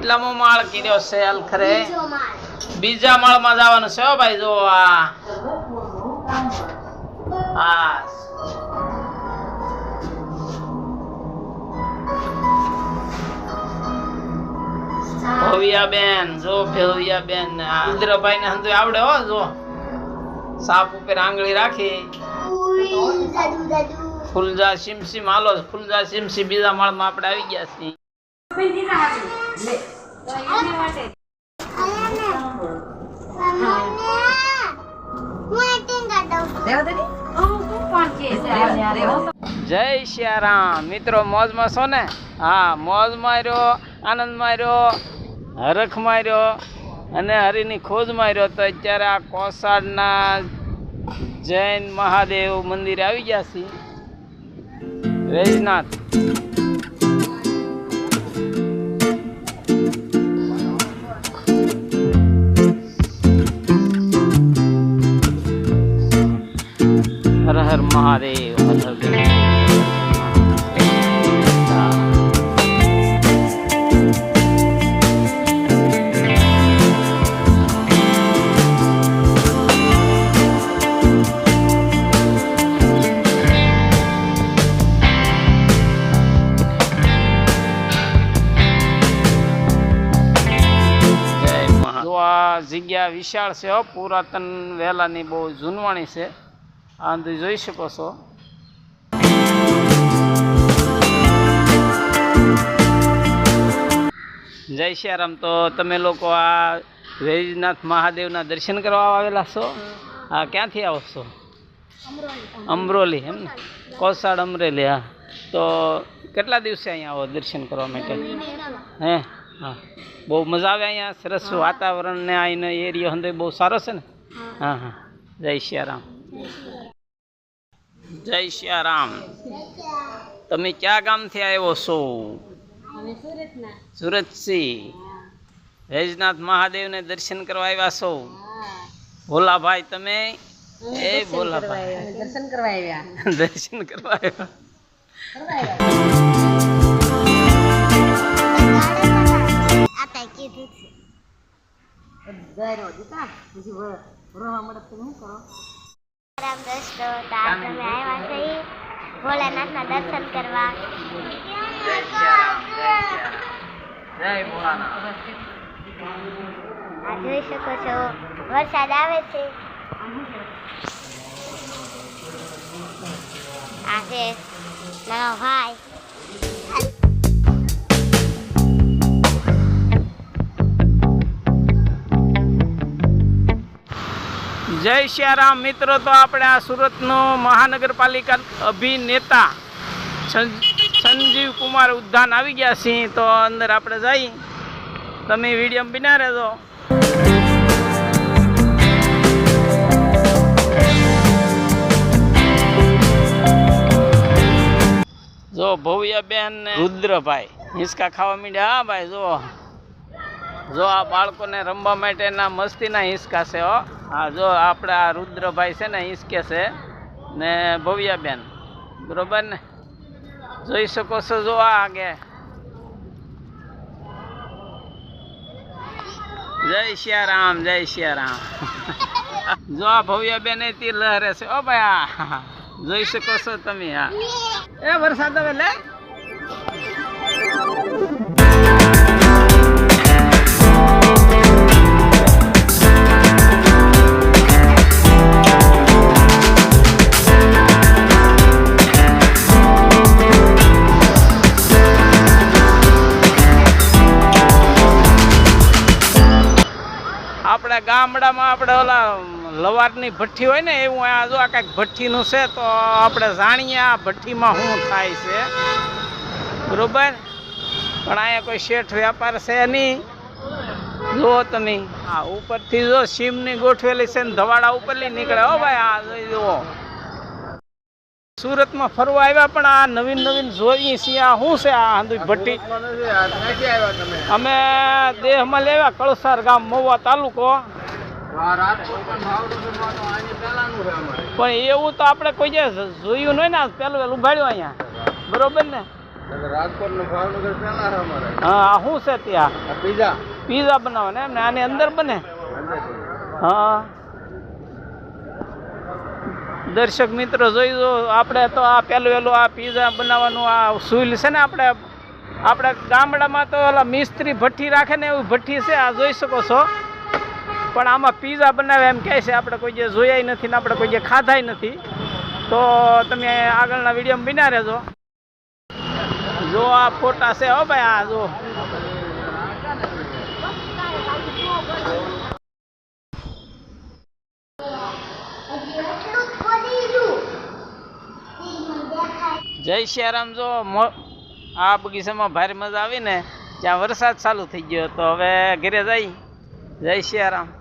કેટલામો માળ કર્યો છે અલખરે? બીજા માળમાં જવાનું છે હો ભાઈ. જો આ ભવ્યા બેન, જો ભવ્યા બેન ઇન્દ્રભાઈ ને હંધુ આવડે હો. જો સાપ ઉપર આંગળી રાખી ફૂલજા સિમસિમ હાલો. ફૂલજા સિમસિમ બીજા માળમાં આપણે આવી ગયા છીએ. જય સિયારામ મિત્રો, મોજમાં છો ને? હા, મોજ માર્યો, આનંદ માર્યો, હરખ માર્યો અને હરિની ખોજ માર્યો. તો અત્યારે આ કોસાડના જૈન મહાદેવ મંદિરે આવી ગયા છીએ, વૈજનાથ. હર હર મહાદેવ, હર હર દેવ. જગ્યા વિશાળ છે હો, પુરાતન વહેલાની બહુ જૂનવાણી છે. આ જોઈ શકો છો. જય સિયારામ. તો તમે લોકો આ વૈજનાથ મહાદેવના દર્શન કરવા આવેલા છો? હા, ક્યાંથી આવો છો? અમરોલી, એમ ને? કોસાડ અમરેલી. હા, તો કેટલા દિવસે અહીંયા આવો દર્શન કરવા માટે? હે, હા, બહુ મજા આવે અહીંયા. સરસ વાતાવરણ ને અહીંનો એરિયો હંદો બહુ સારો છે ને? હા હા. જય સિયારામ. જય સિયારામ. તમે ક્યાં ગામથી આવ્યો છો? સુરતથી. વૈજનાથ મહાદેવને દર્શન કરવા આવ્યા છો? ભોલાભાઈ તમે? એ ભોલાભાઈ દર્શન કરવા આવ્યા. દર્શન કરવા આવ્યા. ભોલાનાથના દર્શન કરવા. આ જોઈ શકો છો, વરસાદ આવે છે. આ છે નાનો ભાઈ. જય સિયારામ મિત્રો. તો આપણે આ સુરતનો મહાનગરપાલિકા અભિનેતા સંજીવ કુમાર ઉદ્યાન આવી ગયા છીએ. તો અંદર આપણે જઈ, તમે વિડીયો બિના રહેજો. જો ભવ્યાબેન ને રુદ્રભાઈ હિંચકા ખાવા માંડ્યા. હા ભાઈ, જો આ બાળકોને રમવા માટેના મસ્તીના હિંચકા છે હો. હા, જો આપણે આ રુદ્રભાઈ છે ને હિંચકે છે ને ભવ્યાબેન, બરોબર ને? જોઈ શકો છો. જો આગે જય સિયારામ, જય સિયારામ. જો આ ભવ્યાબેન તી લહેરે છે ઓ ભાઈ. આ જોઈ શકો છો તમે. હા, એ વરસાદ આવે લે. આપણા ગામડામાં આપણે ઓલા લવારની ભઠ્ઠી હોય ને એવું આ જો આ કાંઈક ભઠ્ઠીનું છે. તો આપણે જાણીએ આ ભઠ્ઠીમાં શું થાય છે, બરોબર? પણ અહીંયા કોઈ શેઠ વ્યાપાર છે નહીં. જુઓ તમે, આ ઉપરથી જો સીમની ગોઠવેલી છે ને ધવાડા ઉપરથી નીકળે હો ભાઈ. આ જોઈ જુઓ, સુરતમાં ફરવા આવ્યા પણ આ નવીન નવીન જોઈએ છીએ. આ શું છે આ હંધુ ભઠ્ઠી? અમે દેહમાં લેવા કળસાર ગામ, મહુવા તાલુકો. પણ એવું તો આપણે કોઈ જે જોયું નહીં ને, પેલું ઉભાડ્યું અહીંયા, બરોબર ને? રાજકોટ ને ભાવનગર પેલા છે અમારે હા આ શું છે ત્યાં પીઝા પીઝા બનાવવાના એમ ને આની અંદર બને હા દર્શક મિત્રો જોઈ જો આપણે તો આ પહેલું આ પીઝા બનાવવાનું આ સુઈલ છે ને આપણે ગામડામાં તો ઓલા મિસ્ત્રી ભઠ્ઠી રાખે ને એવી ભઠ્ઠી છે આ જોઈ શકો છો પણ આમાં પીઝા બનાવે એમ કહે છે આપણે કોઈ જે જોયા નથી ને આપણે કોઈ જે ખાધાય નથી તો તમે આગળના વિડીયોમાં બન્યા રહેજો જો આ ફોટા છે હો ભાઈ આ જો જય સિયારામ જો આ બગીચામાં ભારે મજા આવી ને ત્યાં વરસાદ ચાલુ થઈ ગયો તો હવે ઘરે જઈ જય સિયારામ